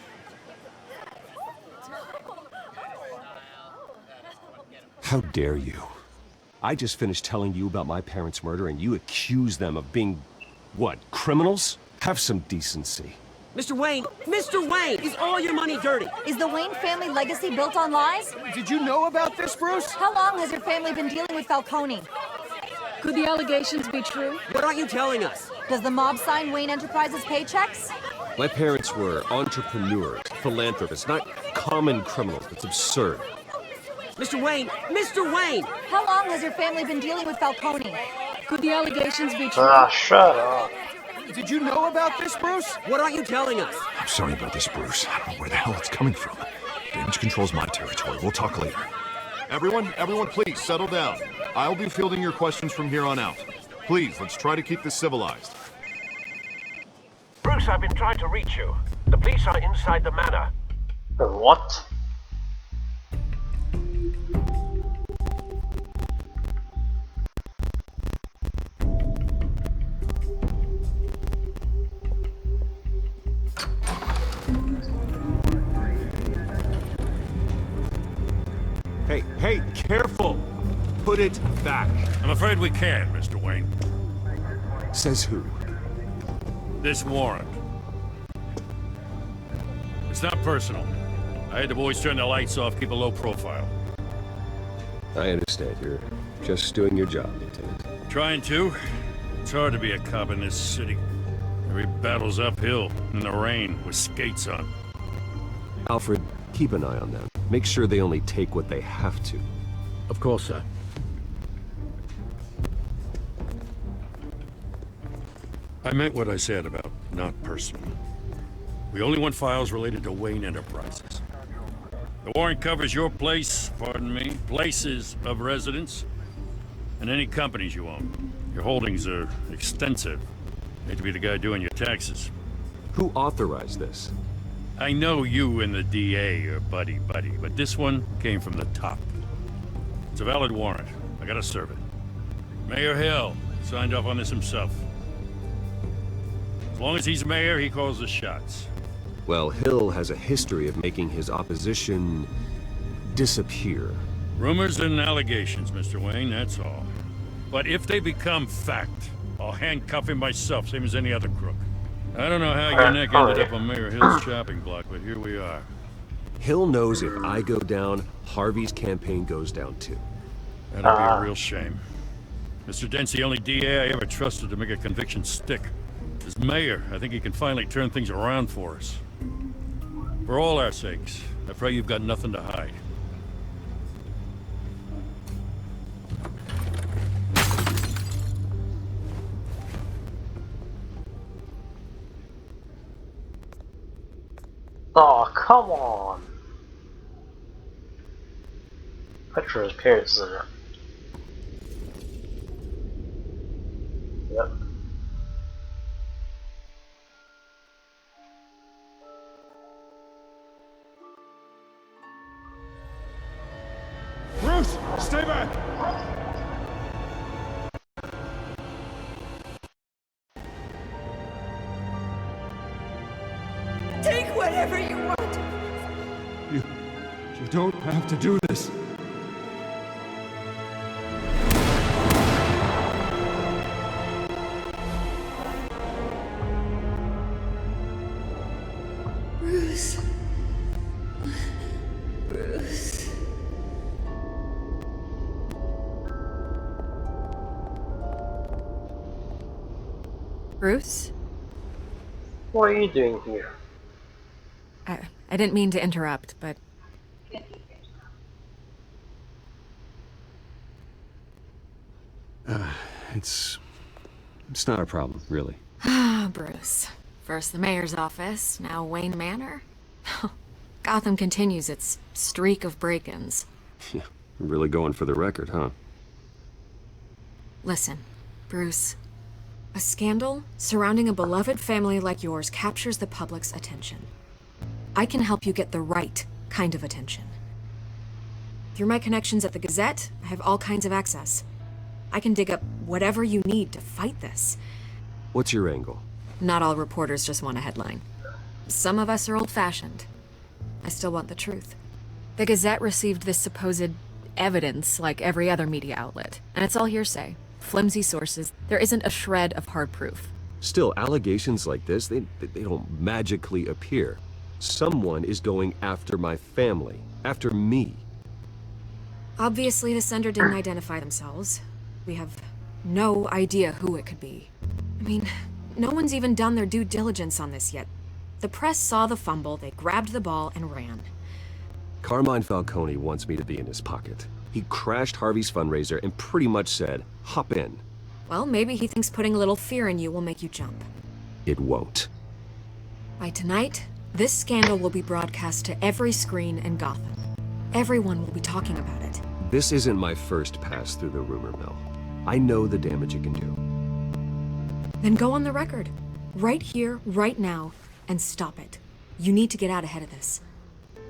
How dare you? I just finished telling you about my parents' murder and you accuse them of being, what, criminals? Have some decency. Mr. Wayne, is all your money dirty? Is the Wayne family legacy built on lies? Did you know about this, Bruce? How long has your family been dealing with Falcone? Could the allegations be true? What aren't you telling us? Does the mob sign Wayne Enterprises paychecks? My parents were entrepreneurs, philanthropists, not common criminals. It's absurd. Mr. Wayne! How long has your family been dealing with Falcone? Could the allegations be true? Ah, shut up. Did you know about this, Bruce? What aren't you telling us? I'm sorry about this, Bruce. I don't know where the hell it's coming from. Damage control's my territory. We'll talk later. Everyone, please settle down. I'll be fielding your questions from here on out. Please, let's try to keep this civilized. Bruce, I've been trying to reach you. The police are inside the manor. What? Hey, careful! Put it back. I'm afraid we can, Mr. Wayne. Says who? This warrant. It's not personal. I had the boys turn the lights off, keep a low profile. I understand. You're just doing your job, Lieutenant. Trying to. It's hard to be a cop in this city. Every battle's uphill, in the rain, with skates on. Alfred, keep an eye on them. Make sure they only take what they have to. Of course, sir. I meant what I said about not personal. We only want files related to Wayne Enterprises. The warrant covers your place, pardon me, places of residence, and any companies you own. Your holdings are extensive. Hate to be the guy doing your taxes. Who authorized this? I know you and the DA are buddy-buddy, but this one came from the top. It's a valid warrant. I gotta serve it. Mayor Hill signed off on this himself. As long as he's mayor, he calls the shots. Well, Hill has a history of making his opposition disappear. Rumors and allegations, Mr. Wayne, that's all. But if they become fact, I'll handcuff him myself, same as any other crook. I don't know how your neck ended up on Mayor Hill's chopping block, but here we are. Hill knows if I go down, Harvey's campaign goes down too. That'll be a real shame. Mr. Dent's the only DA I ever trusted to make a conviction stick. As mayor, I think he can finally turn things around for us. For all our sakes, I pray you've got nothing to hide. Oh, come on! Picture his parents, isn't it? Yep. Bruce, stay back! Take whatever you want. You don't have to do this. Bruce. Bruce. Bruce? What are you doing here? I didn't mean to interrupt, but... It's not a problem, really. Ah, Bruce. First the mayor's office, now Wayne Manor. Gotham continues its streak of break-ins. Yeah, really going for the record, huh? Listen, Bruce. A scandal surrounding a beloved family like yours captures the public's attention. I can help you get the right kind of attention. Through my connections at the Gazette, I have all kinds of access. I can dig up whatever you need to fight this. What's your angle? Not all reporters just want a headline. Some of us are old-fashioned. I still want the truth. The Gazette received this supposed evidence like every other media outlet, and it's all hearsay. Flimsy sources. There isn't a shred of hard proof. Still, allegations like this, they don't magically appear. Someone is going after my family, after me. Obviously, the sender didn't identify themselves. We have no idea who it could be. I mean, no one's even done their due diligence on this yet. The press saw the fumble, they grabbed the ball and ran. Carmine Falcone wants me to be in his pocket. He crashed Harvey's fundraiser and pretty much said, hop in. Well, maybe he thinks putting a little fear in you will make you jump. It won't. By tonight, this scandal will be broadcast to every screen in Gotham. Everyone will be talking about it. This isn't my first pass through the rumor mill. I know the damage it can do. Then go on the record. Right here, right now, and stop it. You need to get out ahead of this.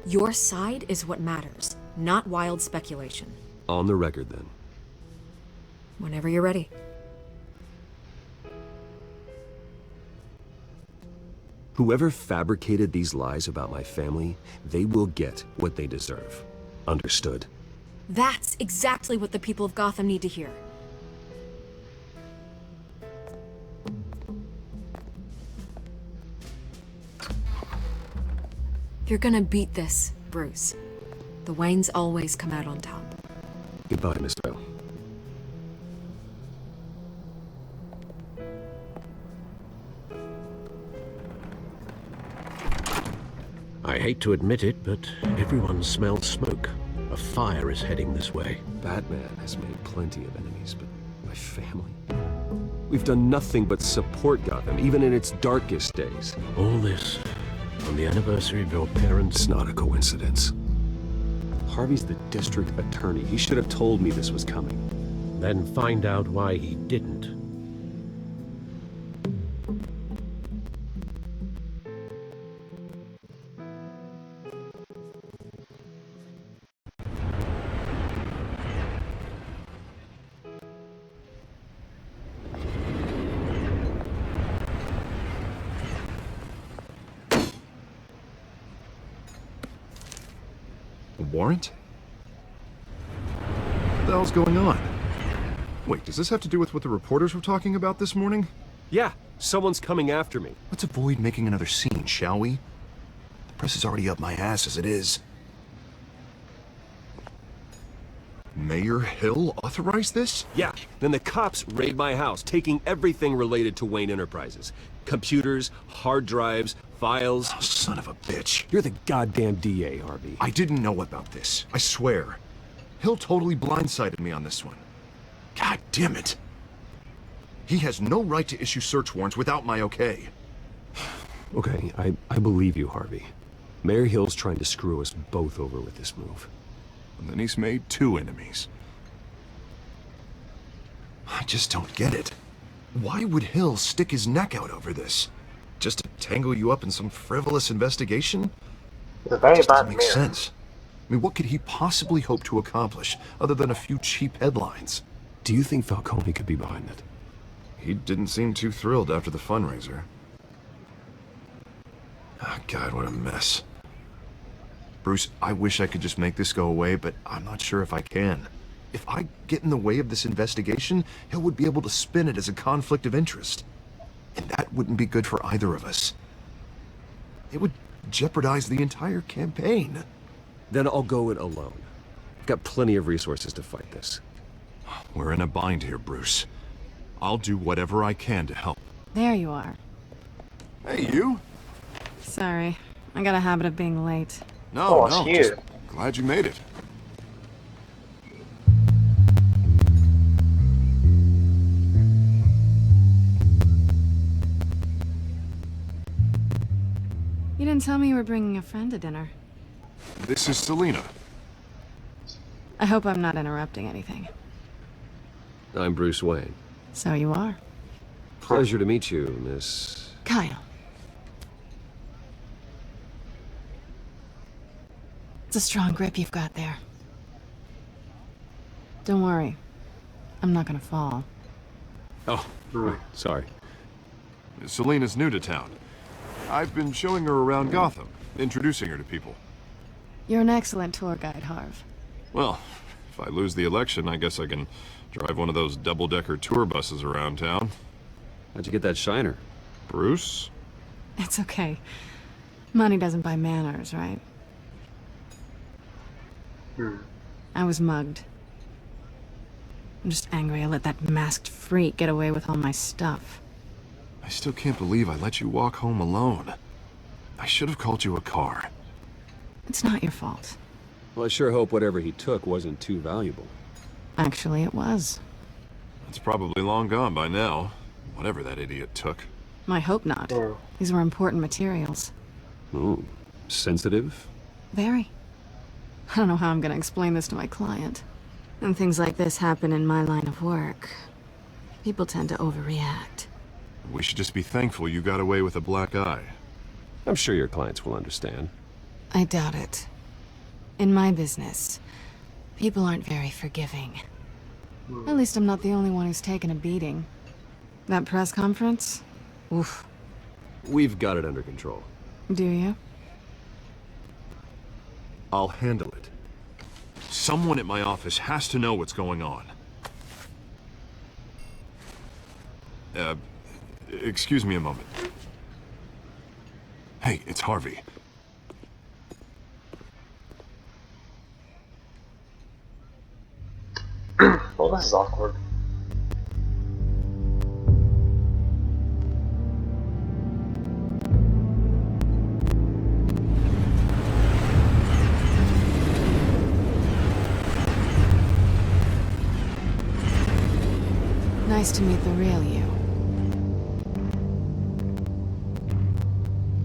Your side is what matters, not wild speculation. On the record, then. Whenever you're ready. Whoever fabricated these lies about my family, they will get what they deserve. Understood? That's exactly what the people of Gotham need to hear. You're gonna beat this. Bruce, the Waynes always come out on top. Goodbye, Miss Vale. I hate to admit it, but everyone smells smoke. A fire is heading this way. Batman has made plenty of enemies, but my family? We've done nothing but support Gotham, even in its darkest days. All this on the anniversary of your parents'... It's not a coincidence. Harvey's the district attorney. He should have told me this was coming. Then find out why he didn't. Warrant? What the hell's going on? Wait, does this have to do with what the reporters were talking about this morning? Yeah, someone's coming after me. Let's avoid making another scene, shall we? The press is already up my ass as it is. Mayor Hill authorized this? Yeah, then the cops raid my house, taking everything related to Wayne Enterprises. Computers, hard drives, files. Oh, son of a bitch. You're the goddamn DA, Harvey. I didn't know about this. I swear. Hill totally blindsided me on this one. God damn it. He has no right to issue search warrants without my okay. Okay, I believe you, Harvey. Mayor Hill's trying to screw us both over with this move. And then he's made 2 enemies. I just don't get it. Why would Hill stick his neck out over this? Just to tangle you up in some frivolous investigation? It's a very Just bad doesn't make mirror. sense. I mean, what could he possibly hope to accomplish other than a few cheap headlines? Do you think Falcone could be behind it? He didn't seem too thrilled after the fundraiser. Oh, God, what a mess. Bruce, I wish I could just make this go away, but I'm not sure if I can. If I get in the way of this investigation, Hill would be able to spin it as a conflict of interest. And that wouldn't be good for either of us. It would jeopardize the entire campaign. Then I'll go it alone. I've got plenty of resources to fight this. We're in a bind here, Bruce. I'll do whatever I can to help. There you are. Hey, you? Sorry. I got a habit of being late. No, it's no, you. just glad you made it. You didn't tell me you were bringing a friend to dinner. This is Selina. I hope I'm not interrupting anything. I'm Bruce Wayne. So you are. Pleasure to meet you, Miss... Kyle. It's a strong grip you've got there. Don't worry. I'm not gonna fall. Oh, right. Sorry. Selina's new to town. I've been showing her around Gotham, introducing her to people. You're an excellent tour guide, Harv. Well, if I lose the election, I guess I can drive one of those double-decker tour buses around town. How'd you get that shiner? Bruce? It's okay. Money doesn't buy manners, right? I was mugged. I'm just angry I let that masked freak get away with all my stuff. I still can't believe I let you walk home alone. I should have called you a car. It's not your fault. Well, I sure hope whatever he took wasn't too valuable. Actually, it was. It's probably long gone by now, whatever that idiot took. I hope not. These were important materials. Ooh, sensitive? Very. I don't know how I'm gonna explain this to my client. When things like this happen in my line of work, people tend to overreact. We should just be thankful you got away with a black eye. I'm sure your clients will understand. I doubt it. In my business, people aren't very forgiving. At least I'm not the only one who's taken a beating. That press conference? Oof. We've got it under control. Do you? I'll handle it. Someone at my office has to know what's going on. Excuse me a moment. Hey, it's Harvey. Well, this is awkward. Nice to meet the real you.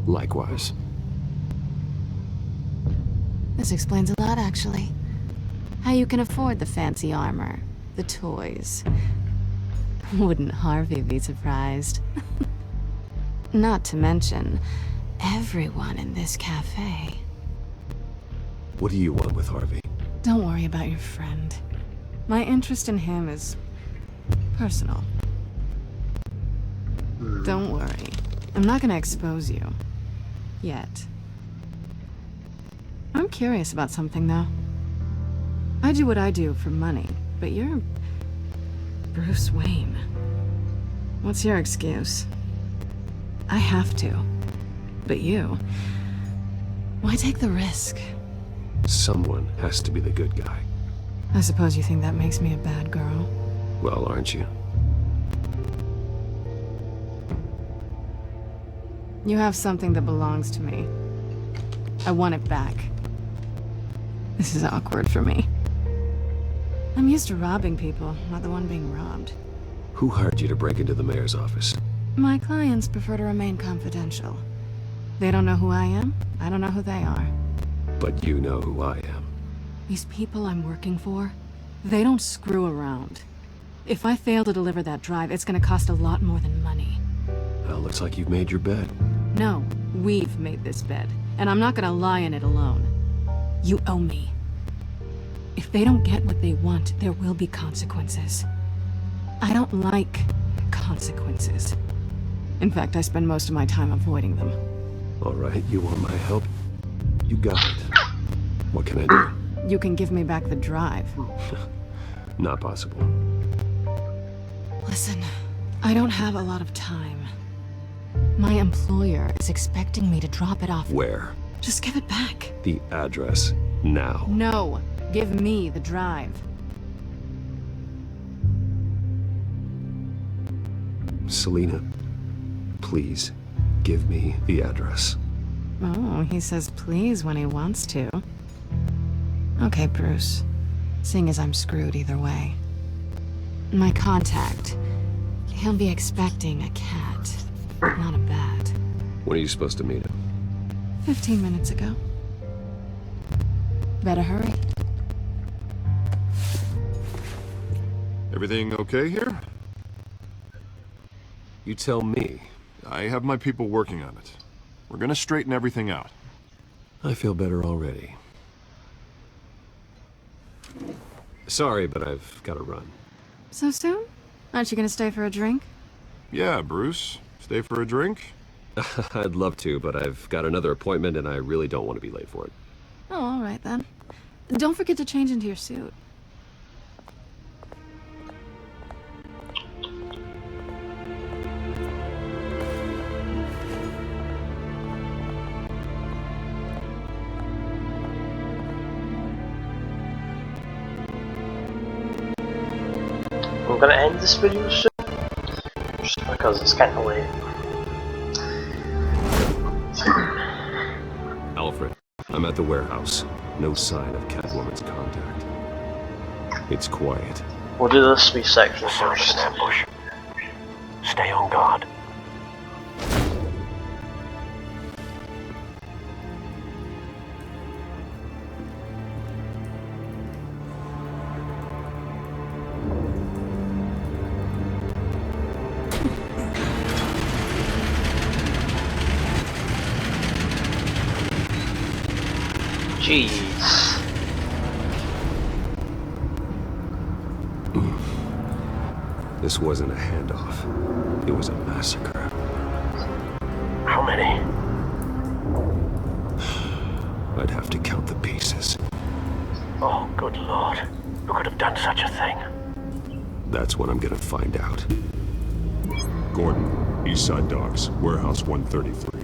Likewise. This explains a lot, actually. How you can afford the fancy armor, the toys. Wouldn't Harvey be surprised? Not to mention, everyone in this cafe. What do you want with Harvey? Don't worry about your friend. My interest in him is personal. Don't worry. I'm not gonna expose you. Yet. I'm curious about something, though. I do what I do for money, but you're Bruce Wayne. What's your excuse? I have to. But you... why take the risk? Someone has to be the good guy. I suppose you think that makes me a bad girl. Well, aren't you? You have something that belongs to me. I want it back. This is awkward for me. I'm used to robbing people, not the one being robbed. Who hired you to break into the mayor's office? My clients prefer to remain confidential. They don't know who I am, I don't know who they are. But you know who I am. These people I'm working for, they don't screw around. If I fail to deliver that drive, it's gonna cost a lot more than money. Well, looks like you've made your bed. No, we've made this bed, and I'm not gonna lie in it alone. You owe me. If they don't get what they want, there will be consequences. I don't like consequences. In fact, I spend most of my time avoiding them. All right, you want my help? You got it. What can I do? You can give me back the drive. Not possible. Listen, I don't have a lot of time. My employer is expecting me to drop it off. Where? Just give it back. The address, now. No, give me the drive. Selina, please, give me the address. Oh, he says please when he wants to. Okay, Bruce. Seeing as I'm screwed either way. My contact. He'll be expecting a cat, not a bat. When are you supposed to meet him? 15 minutes ago. Better hurry. Everything okay here? You tell me. I have my people working on it. We're gonna straighten everything out. I feel better already. Sorry, but I've got to run. So soon? Aren't you gonna stay for a drink? Yeah, Bruce. Stay for a drink? I'd love to, but I've got another appointment and I really don't want to be late for it. Oh, all right then. Don't forget to change into your suit. I'm gonna end this video soon, just because it's kind of late. Alfred, I'm at the warehouse. No sign of Catwoman's contact. It's quiet. We'll do this speed section Sounds first. an ambush. Stay on guard. Jeez. This wasn't a handoff. It was a massacre. How many? I'd have to count the pieces. Oh, good lord. Who could have done such a thing? That's what I'm gonna find out. Gordon, Eastside Docks, Warehouse 133.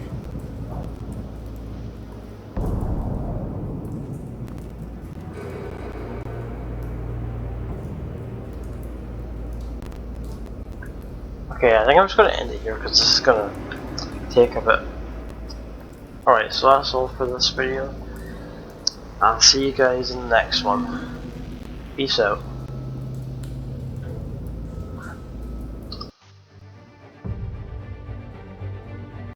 Okay, I think I'm just going to end it here because this is going to take a bit. Alright, so that's all for this video. I'll see you guys in the next one. Peace out.